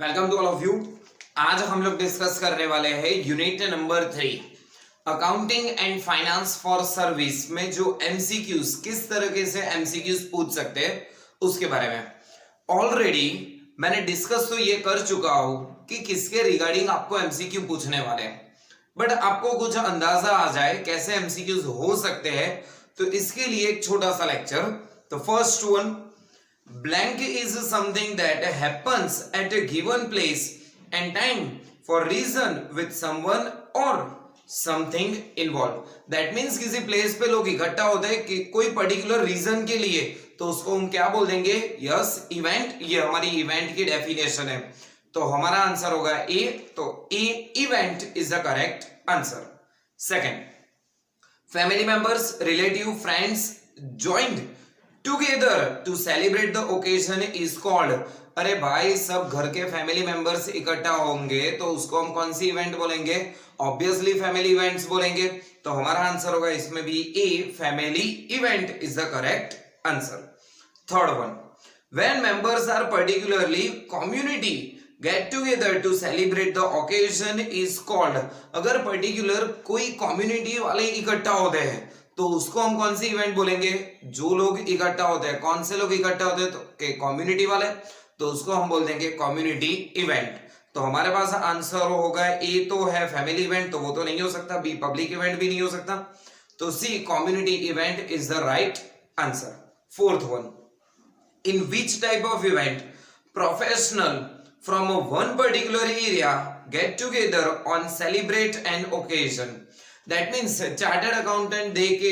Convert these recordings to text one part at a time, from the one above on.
Welcome to all of you. आज हम लोग डिस्कस करने वाले हैं unit number 3 accounting and finance for service में जो एमसीक्यूज किस तरीके से एमसीक्यूज पूछ सकते हैं उसके बारे में। ऑलरेडी मैंने डिस्कस तो ये कर चुका हूं कि किसके रिगार्डिंग आपको एमसीक्यू पूछने वाले हैं, बट आपको कुछ अंदाजा आ जाए कैसे एमसीक्यूज हो सकते हैं तो इसके लिए एक छोटा सा लेक्चर। तो first one, blank is something that happens at a given place and time for reason with someone or something involved। that means किसी प्लेस पे लोग इकट्ठा होते हैं कि कोई पर्टिकुलर रीजन के लिए, तो उसको हम क्या बोल देंगे? Yes, event. ये हमारी इवेंट की डेफिनेशन है, तो हमारा आंसर होगा ए। तो A event is the correct answer. Second, family members, relative, friends joined together to celebrate the occasion is called. अरे भाई, सब घर के फैमिली मेंबर्स इकट्ठा होंगे तो उसको हम कौन सी इवेंट बोलेंगे? ऑब्वियसली फैमिली इवेंट्स बोलेंगे। तो हमारा आंसर होगा इसमें भी A, family event is the correct answer. Third one, when members are particularly community get together to celebrate the occasion is called. अगर पर्टिकुलर कोई कम्युनिटी वाले इकट्ठा होते हैं तो उसको हम कौन सी इवेंट बोलेंगे? जो लोग इकट्ठा होते हैं, कौन से लोग इकट्ठा होते हैं? तो कम्युनिटी वाले, तो उसको हम बोल देंगे कम्युनिटी इवेंट। तो हमारे पास आंसर होगा ए तो है फैमिली इवेंट, तो वो तो नहीं हो सकता। बी पब्लिक इवेंट भी नहीं हो सकता, तो C community event is the right answer. Fourth one, in which type of event professional from one particular area get together on celebrate an occasion. That means chartered accountant day के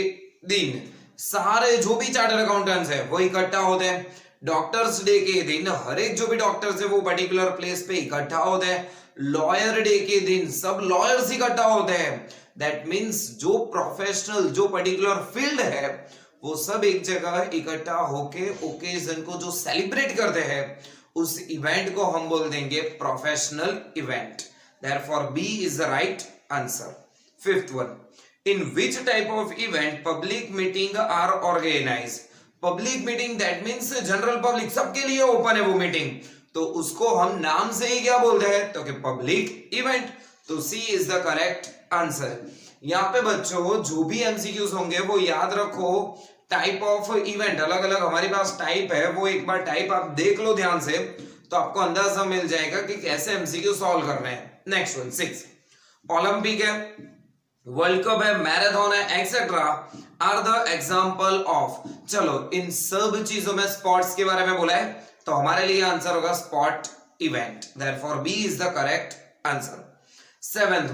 दिन सारे जो भी चार्टर्ड अकाउंटेंट्स है वो इकट्ठा होते हैं। डॉक्टर्स डे के दिन हर एक जो भी डॉक्टर्स है वो पर्टिकुलर प्लेस पे इकट्ठा होते हैं। लॉयर डे के दिन सब लॉयर्स इकट्ठा होते हैं। दैट मीन्स जो प्रोफेशनल, जो पर्टिकुलर फील्ड है वो सब एक जगह इकट्ठा होके ओकेजन को जो सेलिब्रेट करते हैं उस इवेंट को हम बोल देंगे professional event. Therefore B is the right answer. Fifth one, in which type of event public meeting are organized? Public meeting that means general public, सबके लिए ओपन है वो मीटिंग, तो उसको हम नाम से ही क्या बोलते हैं? तो कि पब्लिक इवेंट। तो C is the correct answer. यहाँ पे बच्चों जो भी एमसीक्यूज होंगे वो याद रखो, टाइप ऑफ इवेंट अलग अलग हमारे पास टाइप है, वो एक बार टाइप आप देख लो ध्यान से तो आपको अंदाजा मिल जाएगा कि कैसे एमसीक्यू सॉल्व करने हैं। नेक्स्ट वन, 6, ओलंपिक है, वर्ल्ड कप है, मैराथन है, etcetera are the example of. चलो इन सब चीजों में स्पोर्ट्स के बारे में बोला है तो हमारे लिए आंसर होगा sport event. Therefore B is the correct answer. Seventh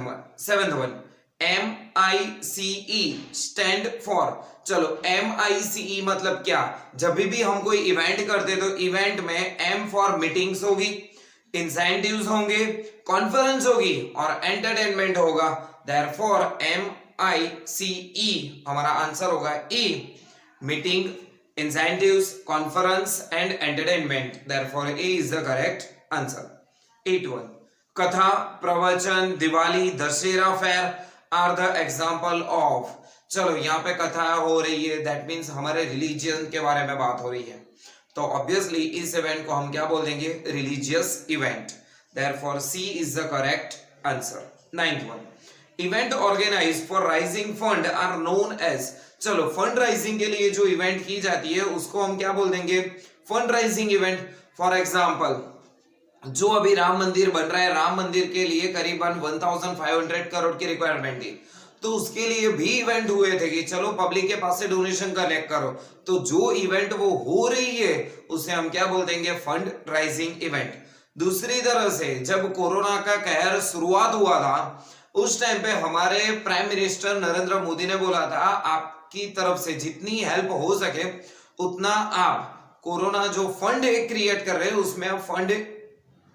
one, MICE stand for. चलो MICE मतलब क्या? जब भी हम कोई इवेंट करते तो इवेंट में M फॉर मीटिंग्स होगी, इंसेंटिव्स होंगे, कॉन्फ्रेंस होगी और एंटरटेनमेंट होगा। Therefore MICE हमारा आंसर होगा A, meeting, incentives, conference and entertainment. Therefore A is the correct answer। 8th, कथा, प्रवचन, Diwali, Dussehra fair are the example of. चलो यहाँ पे कथा हो रही है, दैट मीन्स हमारे रिलीजियन के बारे में बात हो रही है, तो ऑब्वियसली इस इवेंट को हम क्या बोल देंगे? Religious event. Therefore C is the correct answer। 9th one, event organise for raising fund are known as. चलो फंड राइजिंग के लिए जो इवेंट की जाती है उसको हम क्या बोल देंगे? Fund raising event. For example जो अभी राम मंदिर बन रहा है, राम मंदिर के लिए करीबन 1500 करोड़ की रिक्वायरमेंट थी, तो उसके लिए भी इवेंट हुए थे कि चलो पब्लिक के पास से डोनेशन कलेक्ट करो। तो जो इवेंट वो हो रही है उसे हम क्या बोल देंगे? Fund raising event. दूसरी तरह से जब कोरोना का कहर शुरुआत हुआ था उस टाइम पे हमारे प्राइम मिनिस्टर नरेंद्र मोदी ने बोला था आपकी तरफ से जितनी हेल्प हो सके उतना आप कोरोना जो फंड क्रिएट कर रहे हैं उसमें आप फंड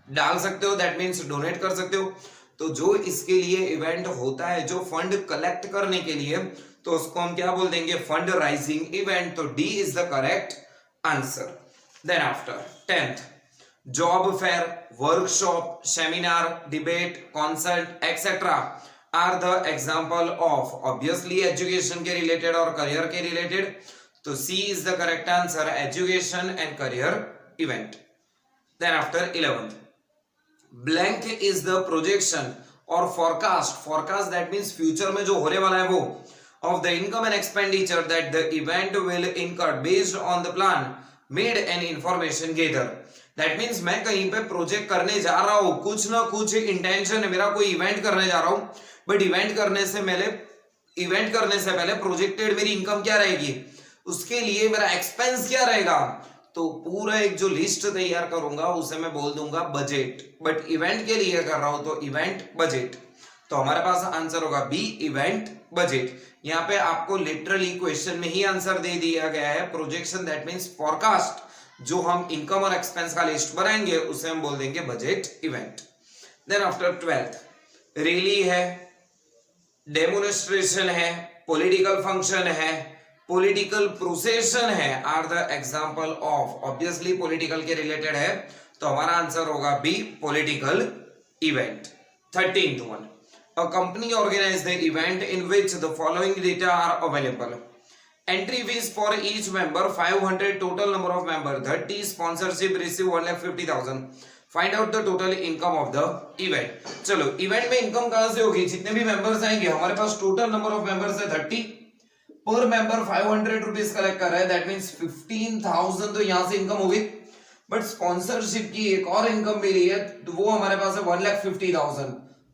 डाल सकते हो, दैट मीन्स डोनेट कर सकते हो। तो जो इसके लिए इवेंट होता है जो फंड कलेक्ट करने के लिए, तो उसको हम क्या बोल देंगे? Fund raising event. तो D is the correct answer. Then after 10th, job fair, workshop, seminar, debate, concert etcetera are the example of. Obviously education के रिलेटेड और करियर के रिलेटेड, तो C is the correct answer, education and career event. Then after 11th, blank is the projection और forecast that means future में जो होने वाला है वो of the income and expenditure that the event will incur based on the plan made and information gather. That means मैं कहीं पे प्रोजेक्ट करने जा रहा हूं, कुछ ना कुछ इंटेंशन है मेरा, कोई इवेंट करने जा रहा हूं, बट इवेंट करने से पहले प्रोजेक्टेड मेरी इनकम क्या रहेगी, उसके लिए मेरा एक्सपेंस क्या रहेगा, तो पूरा एक जो लिस्ट तैयार करूंगा उसे मैं बोल दूंगा बजट, बट इवेंट के लिए कर रहा हूं तो इवेंट बजट। तो हमारे पास आंसर होगा बी, इवेंट बजट। यहाँ पे आपको लिटरली क्वेश्चन में ही आंसर दे दिया गया है, प्रोजेक्शन दैट मींस फोरकास्ट, जो हम इनकम और एक्सपेंस का लिस्ट बनाएंगे उसे हम बोल देंगे budget event. Then after 12th rally है, डेमोन्स्ट्रेशन है, पॉलिटिकल फंक्शन है, पॉलिटिकल प्रोसेशन है, are the example of, obviously political के रिलेटेड है, तो हमारा आंसर होगा B, political event. 13th one, a company organizes the event in which the following data are available. Entry fees for each member 500, total number of members 30, sponsorship receive 1,50,000. Find out the total income of the event. चलो event में income कहां से होगी, जितने भी members आएंगे, हमारे पास total number of members है 30, पर मेंबर 500 रुपीज कलेक्ट कर रहा है, दैट मींस 15,000 तो यहां से इनकम होगी, बट स्पॉन्सरशिप की एक और इनकम मिली है तो वो हमारे पास है 1,50,000।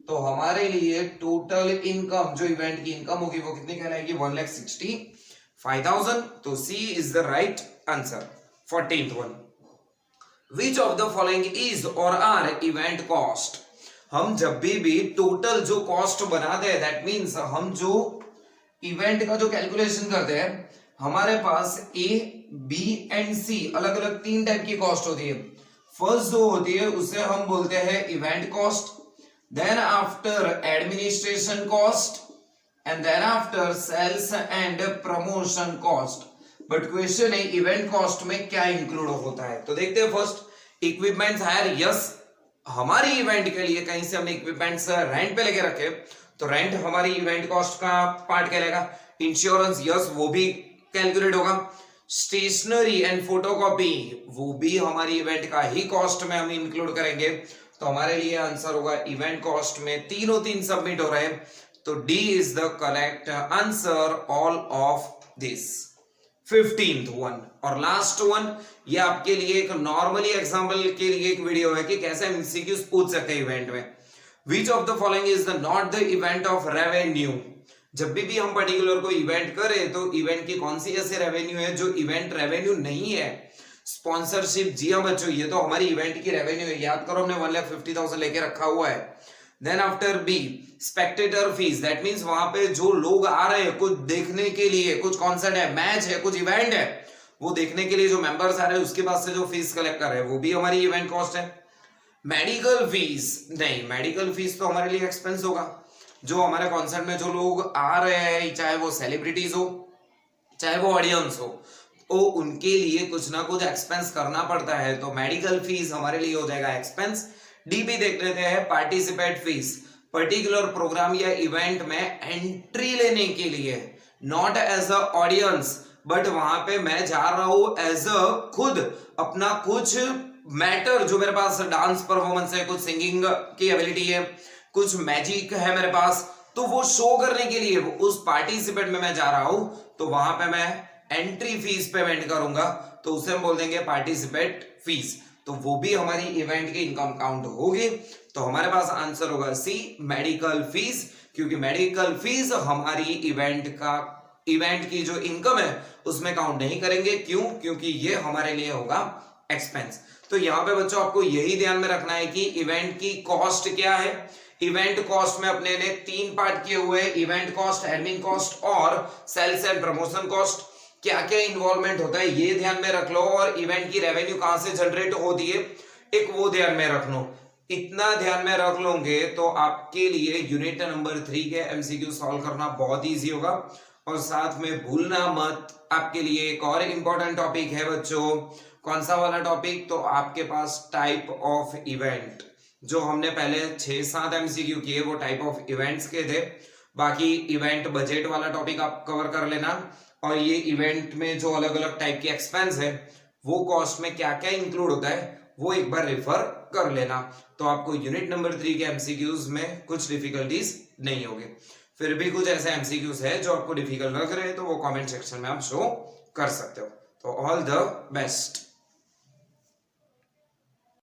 तो हमारे लिए टोटल इनकम जो इवेंट की इनकम होगी वो कितनी कहलाएगी, 1,65,000। तो C is the right answer. 14th one, which of the following is और आर इवेंट कॉस्ट। हम जब भी टोटल जो कॉस्ट बनाते हैं, दैट मीन्स हम जो इवेंट का जो कैलकुलेशन करते हैं, हमारे पास ए, बी एंड सी अलग अलग 3 टाइप की कॉस्ट होती है। फर्स्ट जो होती है उसे हम बोलते हैं event cost, then after administration cost and then after sales and promotion cost। but question है इवेंट कॉस्ट में क्या इंक्लूड होता है, तो देखते हैं। फर्स्ट इक्विपमेंट्स हायर, यस हमारी इवेंट के लिए कहीं से हमने इक्विपमेंट्स रेंट पे लेके रखे तो रेंट हमारी इवेंट कॉस्ट का पार्ट कहलाएगा। इंश्योरेंस, यस वो भी कैलकुलेट होगा। स्टेशनरी एंड फोटोकॉपी वो भी हमारी इवेंट का ही कॉस्ट में हम इंक्लूड करेंगे, तो हमारे लिए आंसर होगा इवेंट कॉस्ट में तीनों तीन सबमिट हो रहे हैं, तो D is the correct answer all of this. 15th one और लास्ट वन, ये आपके लिए एक नॉर्मली एग्जांपल के लिए एक वीडियो है कि कैसे हम एमसीक्यूज पूछ सकते हैं इवेंट में। विच of the following is the not the event of revenue. जब भी हम पर्टिकुलर को इवेंट करें तो इवेंट की कौन सी ऐसे रेवेन्यू है जो इवेंट रेवेन्यू नहीं है। स्पॉन्सरशिप, जी हाँ बच्चों ये तो हमारी इवेंट की रेवेन्यू है, याद करो हमने 1,50,000 लेके रखा हुआ है। Then after B spectator fees, that means वहां पे जो लोग आ रहे हैं कुछ देखने के लिए, कुछ कॉन्सर्ट है, मैच है, कुछ इवेंट है, वो देखने के लिए जो मेंबर्स आ रहे हैं उसके पास से जो फीस कलेक्ट कर रहे हैं वो भी हमारी इवेंट कॉस्ट है। मेडिकल फीस नहीं, मेडिकल फीस तो हमारे लिए एक्सपेंस होगा। जो हमारे कॉन्सर्ट में जो लोग आ रहे हैं, चाहे वो सेलिब्रिटीज हो चाहे वो ऑडियंस हो, तो उनके लिए कुछ ना कुछ एक्सपेंस करना पड़ता है, तो मेडिकल फीस हमारे लिए हो जाएगा एक्सपेंस। डी भी देख लेते हैं, पार्टिसिपेट फीस, पर्टिकुलर प्रोग्राम या इवेंट में एंट्री लेने के लिए, not as a audience, but वहां पे मैं जा रहा हूं एज अ खुद अपना कुछ मैटर, जो मेरे पास डांस परफॉर्मेंस है, कुछ सिंगिंग की एबिलिटी है, कुछ मैजिक है मेरे पास, तो वो शो करने के लिए उस पार्टिसिपेट में मैं जा रहा हूं, तो वहां पे मैं एंट्री फीस पेमेंट करूंगा, तो उसे हम बोल देंगे पार्टिसिपेट फीस, तो वो भी हमारी इवेंट की इनकम काउंट होगी। तो हमारे पास आंसर होगा सी, मेडिकल फीस, क्योंकि मेडिकल फीस हमारी इवेंट की जो इनकम है उसमें काउंट नहीं करेंगे। क्यों? क्योंकि ये हमारे लिए होगा एक्सपेंस। तो यहाँ पे बच्चों आपको यही ध्यान में रखना है कि इवेंट की कॉस्ट क्या है। इवेंट कॉस्ट में अपने ने 3 पार्ट किए हुए, इवेंट कॉस्ट, एडमिन कॉस्ट और सेल्स एंड प्रमोशन कॉस्ट। क्या क्या इन्वॉल्वमेंट होता है ये ध्यान में रख लो, और इवेंट की रेवेन्यू कहां से जनरेट होती है एक वो ध्यान में रख लो। इतना ध्यान में रख लोगे तो आपके लिए यूनिट नंबर 3 के एमसीक्यू सॉल्व करना बहुत इजी होगा। और साथ में भूलना मत, आपके लिए एक और इंपॉर्टेंट टॉपिक है बच्चों। कौन सा वाला टॉपिक? तो आपके पास टाइप ऑफ इवेंट, जो हमने पहले 6-7 एमसीक्यू किए वो टाइप ऑफ इवेंट्स के थे। बाकी इवेंट बजट वाला टॉपिक आप कवर कर लेना, और ये इवेंट में जो अलग अलग टाइप के एक्सपेंस है वो कॉस्ट में क्या क्या इंक्लूड होता है वो एक बार रेफर कर लेना, तो आपको यूनिट नंबर 3 के एमसीक्यूज में कुछ डिफिकल्टीज नहीं होगी। फिर भी कुछ ऐसे एमसीक्यूज है जो आपको डिफिकल्ट लग रहे हैं तो वो कमेंट सेक्शन में आप शो कर सकते हो। तो ऑल द बेस्ट।